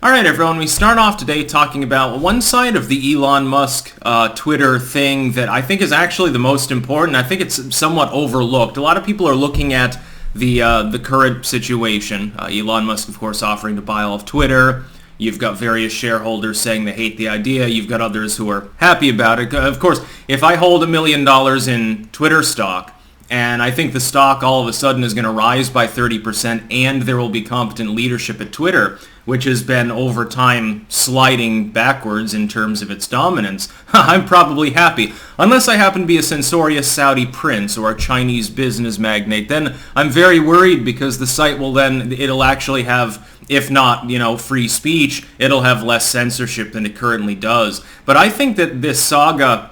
Alright everyone, we start off today talking about one side of the Elon Musk Twitter thing that I think is actually the most important. I think it's somewhat overlooked. A lot of people are looking at the current situation. Elon Musk, of course, offering to buy all of Twitter. You've got various shareholders saying they hate the idea. You've got others who are happy about it. Of course, if I hold $1 million in Twitter stock, and I think the stock all of a sudden is going to rise by 30%, and there will be competent leadership at Twitter, which has been over time sliding backwards in terms of its dominance, I'm probably happy. Unless I happen to be a censorious Saudi prince or a Chinese business magnate, then I'm very worried because the site will then, it'll actually have, if not, free speech, it'll have less censorship than it currently does. But I think that this saga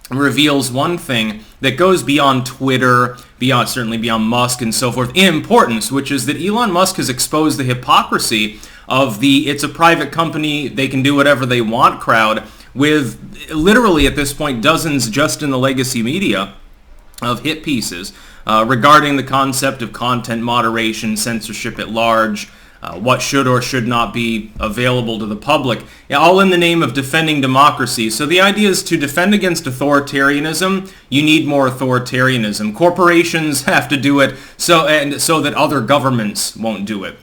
reveals one thing that goes beyond Twitter, certainly beyond Musk and so forth, in importance, which is that Elon Musk has exposed the hypocrisy of the it's a private company, they can do whatever they want crowd, with literally at this point dozens just in the legacy media of hit pieces regarding the concept of content moderation, censorship at large, what should or should not be available to the public, all in the name of defending democracy. So the idea is to defend against authoritarianism, you need more authoritarianism. Corporations have to do it so that other governments won't do it.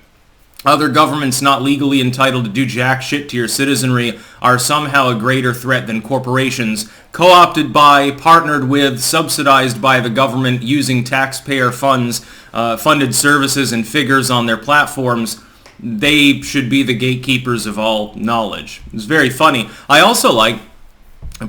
Other governments not legally entitled to do jack shit to your citizenry are somehow a greater threat than corporations co-opted by, partnered with, subsidized by the government using taxpayer funds, funded services and figures on their platforms. They should be the gatekeepers of all knowledge. It's very funny. I also like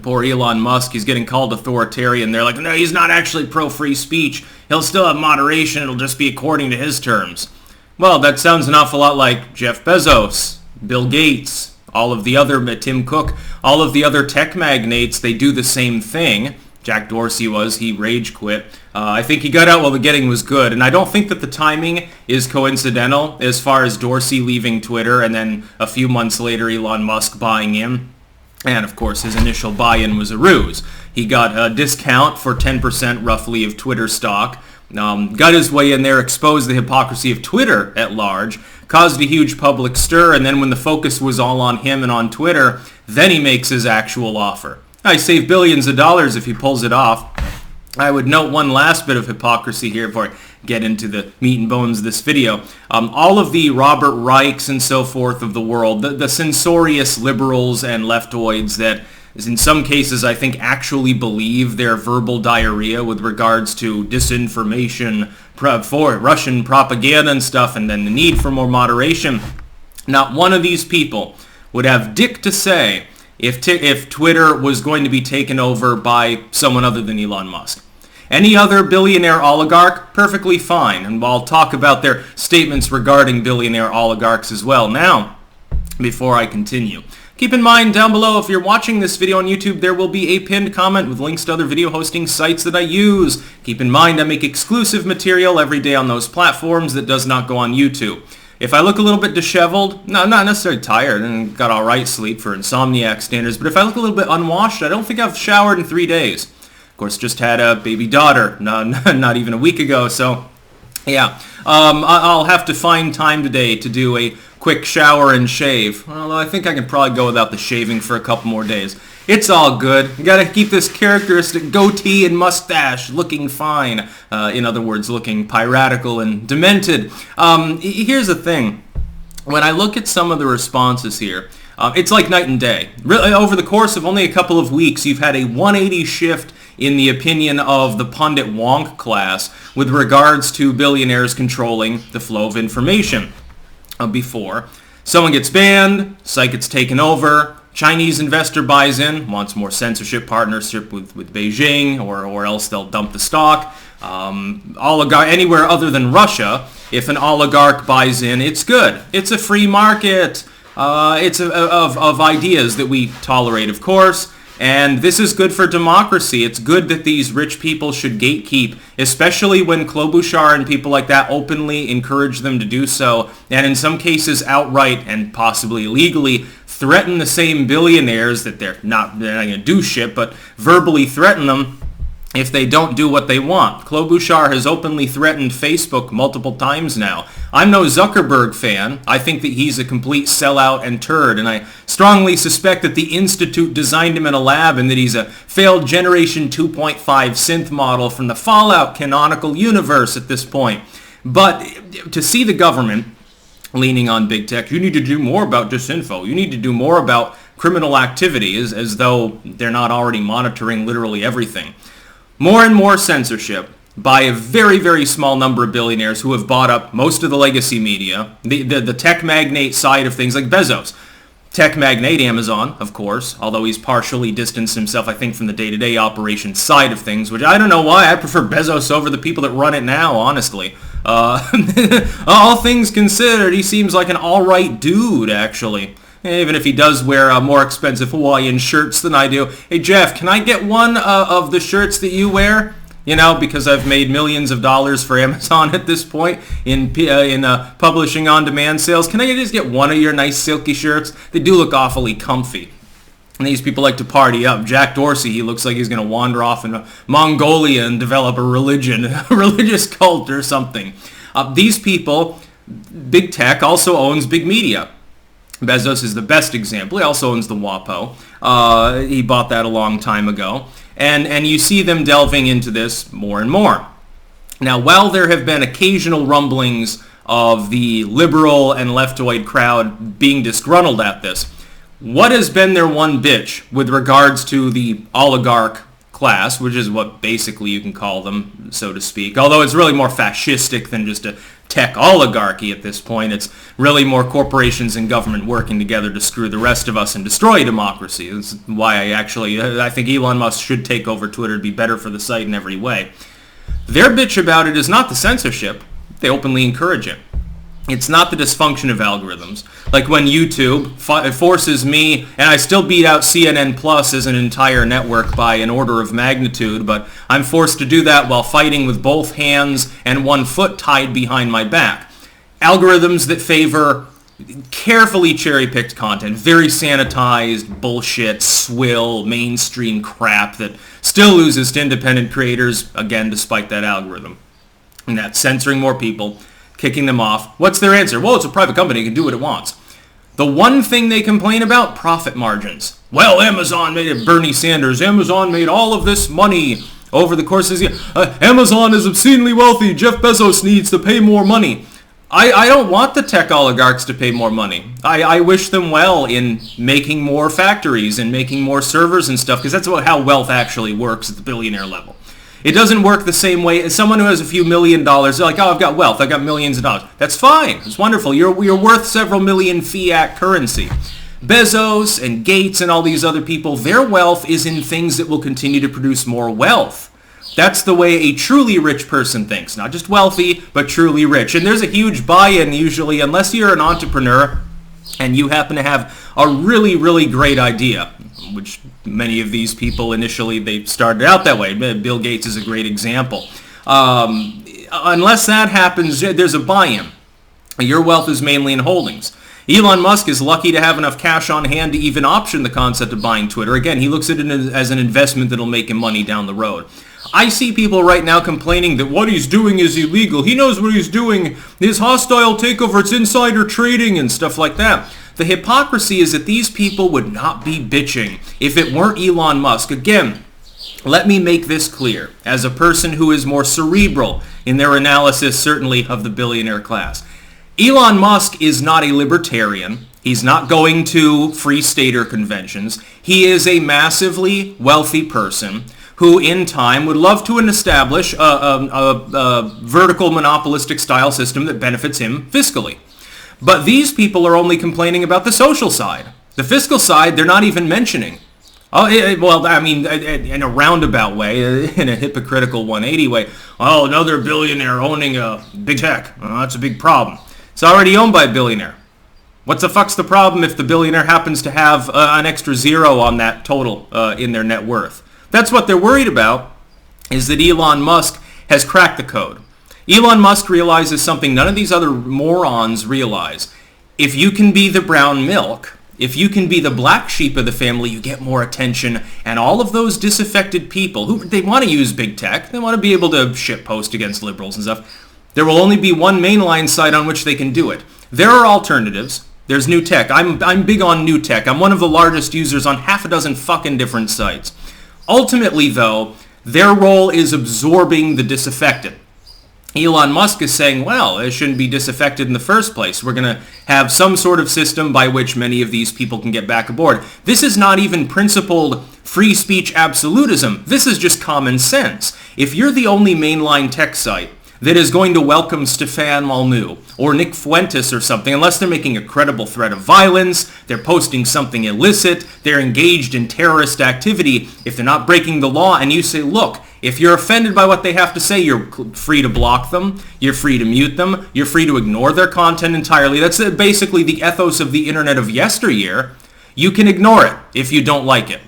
poor Elon Musk. He's getting called authoritarian. They're like, no, he's not actually pro-free speech. He'll still have moderation. It'll just be according to his terms. Well, that sounds an awful lot like Jeff Bezos, Bill Gates, all of the other, Tim Cook, all of the other tech magnates. They do the same thing. Jack Dorsey he rage quit. I think he got out while the getting was good, and I don't think that the timing is coincidental as far as Dorsey leaving Twitter and then a few months later Elon Musk buying in. And of course his initial buy-in was a ruse. He got a discount for 10% roughly of Twitter stock, got his way in there, exposed the hypocrisy of Twitter at large, caused a huge public stir, and then when the focus was all on him and on Twitter, then he makes his actual offer. I save billions of dollars if he pulls it off. I would note one last bit of hypocrisy here before I get into the meat and bones of this video. All of the Robert Reichs and so forth of the world, the censorious liberals and leftoids that in some cases I think actually believe their verbal diarrhea with regards to disinformation, for Russian propaganda and stuff, and then the need for more moderation. Not one of these people would have dick to say if Twitter was going to be taken over by someone other than Elon Musk. Any other billionaire oligarch, perfectly fine, and I'll talk about their statements regarding billionaire oligarchs as well. Now, before I continue, keep in mind down below, if you're watching this video on YouTube, there will be a pinned comment with links to other video hosting sites that I use. Keep in mind I make exclusive material every day on those platforms that does not go on YouTube. If I look a little bit disheveled, no, not necessarily tired and got alright sleep for insomniac standards, but if I look a little bit unwashed, I don't think I've showered in 3 days. Of course, just had a baby daughter, not even a week ago, so yeah. I'll have to find time today to do a quick shower and shave, although I think I can probably go without the shaving for a couple more days. It's all good. You gotta keep this characteristic goatee and mustache looking fine. In other words, looking piratical and demented. Here's the thing. When I look at some of the responses here, it's like night and day. Really, over the course of only a couple of weeks, you've had a 180 shift in the opinion of the pundit wonk class with regards to billionaires controlling the flow of information. Before, someone gets banned, site gets taken over, Chinese investor buys in, wants more censorship partnership with Beijing, or else they'll dump the stock. Anywhere other than Russia, if an oligarch buys in, it's good. It's a free market. It's of ideas that we tolerate, of course. And this is good for democracy. It's good that these rich people should gatekeep, especially when Klobuchar and people like that openly encourage them to do so, and in some cases outright and possibly illegally threaten the same billionaires that they're not going to do shit, but verbally threaten them. if they don't do what they want. Klobuchar has openly threatened Facebook multiple times now. I'm no Zuckerberg fan. I think that he's a complete sellout and turd, and I strongly suspect that the Institute designed him in a lab and that he's a failed Generation 2.5 synth model from the Fallout canonical universe at this point. But to see the government leaning on big tech, you need to do more about disinfo. You need to do more about criminal activity, as though they're not already monitoring literally everything. More and more censorship by a very, very small number of billionaires who have bought up most of the legacy media, the tech magnate side of things like Bezos. Tech magnate Amazon, of course, although he's partially distanced himself, I think, from the day-to-day operations side of things, which I don't know why. I prefer Bezos over the people that run it now, honestly. All things considered, he seems like an all-right dude, actually. Even if he does wear more expensive Hawaiian shirts than I do. Hey, Jeff, can I get one of the shirts that you wear? You know, because I've made millions of dollars for Amazon at this point in publishing on-demand sales. Can I just get one of your nice silky shirts? They do look awfully comfy. And these people like to party up. Jack Dorsey, he looks like he's going to wander off into Mongolia and develop a religion, a religious cult or something. These people, big tech also owns big media. Bezos is the best example. He also owns the WAPO. He bought that a long time ago. And you see them delving into this more and more. Now, while there have been occasional rumblings of the liberal and leftoid crowd being disgruntled at this, what has been their one bitch with regards to the oligarch class, which is what basically you can call them, so to speak, although it's really more fascistic than just a tech oligarchy at this point. It's really more corporations and government working together to screw the rest of us and destroy democracy. That's why I think Elon Musk should take over Twitter. It'd be better for the site in every way. Their bitch about it is not the censorship. They openly encourage it. It's not the dysfunction of algorithms. Like when YouTube forces me, and I still beat out CNN Plus as an entire network by an order of magnitude, but I'm forced to do that while fighting with both hands and one foot tied behind my back. Algorithms that favor carefully cherry-picked content, very sanitized bullshit, swill, mainstream crap that still loses to independent creators, again, despite that algorithm. And that's censoring more people, kicking them off. What's their answer? Well, it's a private company. It can do what it wants. The one thing they complain about, profit margins. Well, Amazon made it. Bernie Sanders. Amazon made all of this money over the course of this year. Amazon is obscenely wealthy. Jeff Bezos needs to pay more money. I don't want the tech oligarchs to pay more money. I wish them well in making more factories and making more servers and stuff, because that's how wealth actually works at the billionaire level. It doesn't work the same way as someone who has a few $1 million. They're like, oh, I've got wealth. I've got millions of dollars. That's fine. It's wonderful. You're worth several million fiat currency. Bezos and Gates and all these other people, their wealth is in things that will continue to produce more wealth. That's the way a truly rich person thinks. Not just wealthy, but truly rich. And there's a huge buy-in usually, unless you're an entrepreneur and you happen to have a really, really great idea, which many of these people initially, they started out that way. Bill Gates is a great example. Unless that happens, there's a buy-in. Your wealth is mainly in holdings. Elon Musk is lucky to have enough cash on hand to even option the concept of buying Twitter. Again, he looks at it as an investment that'll make him money down the road. I see people right now complaining that what he's doing is illegal. He knows what he's doing. His hostile takeover, it's insider trading and stuff like that. The hypocrisy is that these people would not be bitching if it weren't Elon Musk. Again, let me make this clear. As a person who is more cerebral in their analysis, certainly, of the billionaire class, Elon Musk is not a libertarian. He's not going to free stater conventions. He is a massively wealthy person who in time would love to establish a vertical monopolistic style system that benefits him fiscally. But these people are only complaining about the social side. The fiscal side, they're not even mentioning. Well, I mean, in a roundabout way, in a hypocritical 180 way. Oh, another billionaire owning a big tech. That's a big problem. It's already owned by a billionaire. What the fuck's the problem if the billionaire happens to have an extra zero on that total in their net worth? That's what they're worried about, is that Elon Musk has cracked the code. Elon Musk realizes something none of these other morons realize. If you can be the brown milk If you can be the black sheep of the family, you get more attention, and all of those disaffected people who they want to use big tech, they want to be able to shitpost against liberals and stuff. There will only be one mainline site on which they can do it. There are alternatives. There's new tech. I'm big on new tech. I'm one of the largest users on half a dozen fucking different sites. Ultimately, though, their role is absorbing the disaffected. Elon Musk is saying, well, it shouldn't be disaffected in the first place. We're going to have some sort of system by which many of these people can get back aboard. This is not even principled free speech absolutism. This is just common sense. If you're the only mainline tech site that is going to welcome Stefan Molyneux or Nick Fuentes or something, unless they're making a credible threat of violence, they're posting something illicit, they're engaged in terrorist activity, if they're not breaking the law, and you say, look, if you're offended by what they have to say, you're free to block them, you're free to mute them, you're free to ignore their content entirely. That's basically the ethos of the internet of yesteryear. You can ignore it if you don't like it.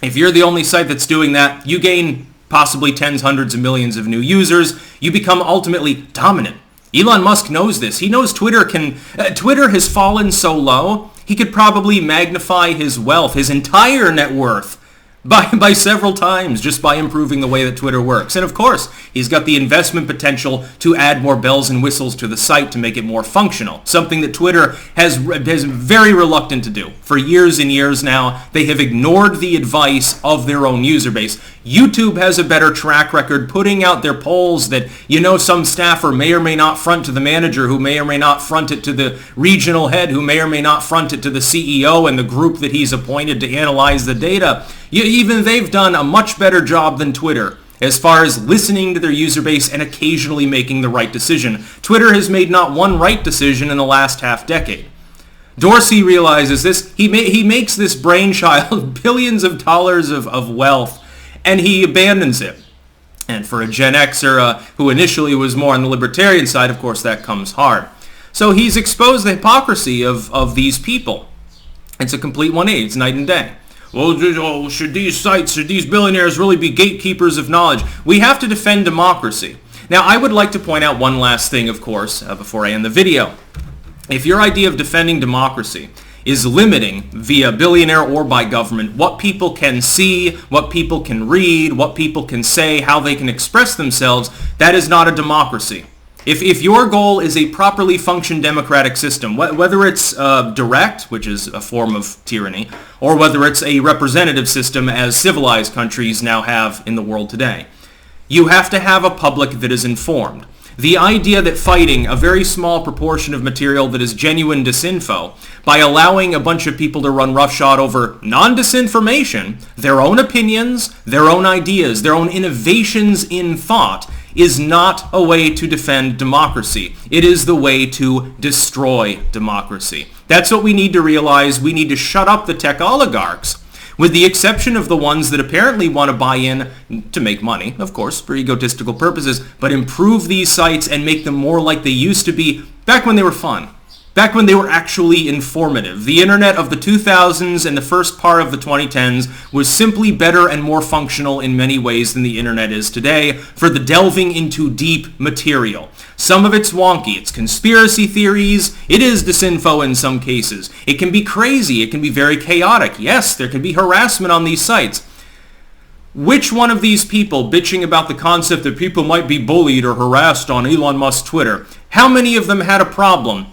If you're the only site that's doing that, you gain possibly tens, hundreds of millions of new users. You become ultimately dominant. Elon Musk knows this. He knows Twitter has fallen so low, he could probably magnify his wealth, his entire net worth, by several times just by improving the way that Twitter works. And of course, he's got the investment potential to add more bells and whistles to the site to make it more functional, something that Twitter has very reluctant to do. For years and years now, they have ignored the advice of their own user base. YouTube has a better track record putting out their polls that, some staffer may or may not front to the manager, who may or may not front it to the regional head, who may or may not front it to the CEO and the group that he's appointed to analyze the data. Even they've done a much better job than Twitter as far as listening to their user base and occasionally making the right decision. Twitter has made not one right decision in the last half decade. Dorsey realizes this. He makes this brainchild billions of dollars of wealth, and he abandons it. And for a Gen Xer who initially was more on the libertarian side, of course, that comes hard. So he's exposed the hypocrisy of these people. It's a complete 180. It's night and day. Well, should these sites, should these billionaires really be gatekeepers of knowledge? We have to defend democracy. Now, I would like to point out one last thing, of course, before I end the video. If your idea of defending democracy is limiting, via billionaire or by government, what people can see, what people can read, what people can say, how they can express themselves, that is not a democracy. If your goal is a properly functioned democratic system, whether it's direct, which is a form of tyranny, or whether it's a representative system as civilized countries now have in the world today, you have to have a public that is informed. The idea that fighting a very small proportion of material that is genuine disinfo by allowing a bunch of people to run roughshod over non-disinformation, their own opinions, their own ideas, their own innovations in thought, is not a way to defend democracy. It is the way to destroy democracy. That's what we need to realize. We need to shut up the tech oligarchs, with the exception of the ones that apparently want to buy in to make money, of course, for egotistical purposes, but improve these sites and make them more like they used to be back when they were fun. Back when they were actually informative. The internet of the 2000s and the first part of the 2010s was simply better and more functional in many ways than the internet is today for the delving into deep material. Some of it's wonky. It's conspiracy theories. It is disinfo in some cases. It can be crazy. It can be very chaotic. Yes, there can be harassment on these sites. Which one of these people bitching about the concept that people might be bullied or harassed on Elon Musk's Twitter, how many of them had a problem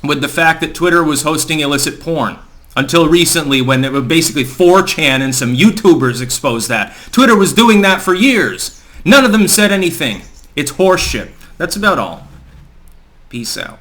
with the fact that Twitter was hosting illicit porn? Until recently, when it was basically 4chan and some YouTubers exposed that. Twitter was doing that for years. None of them said anything. It's horseshit. That's about all. Peace out.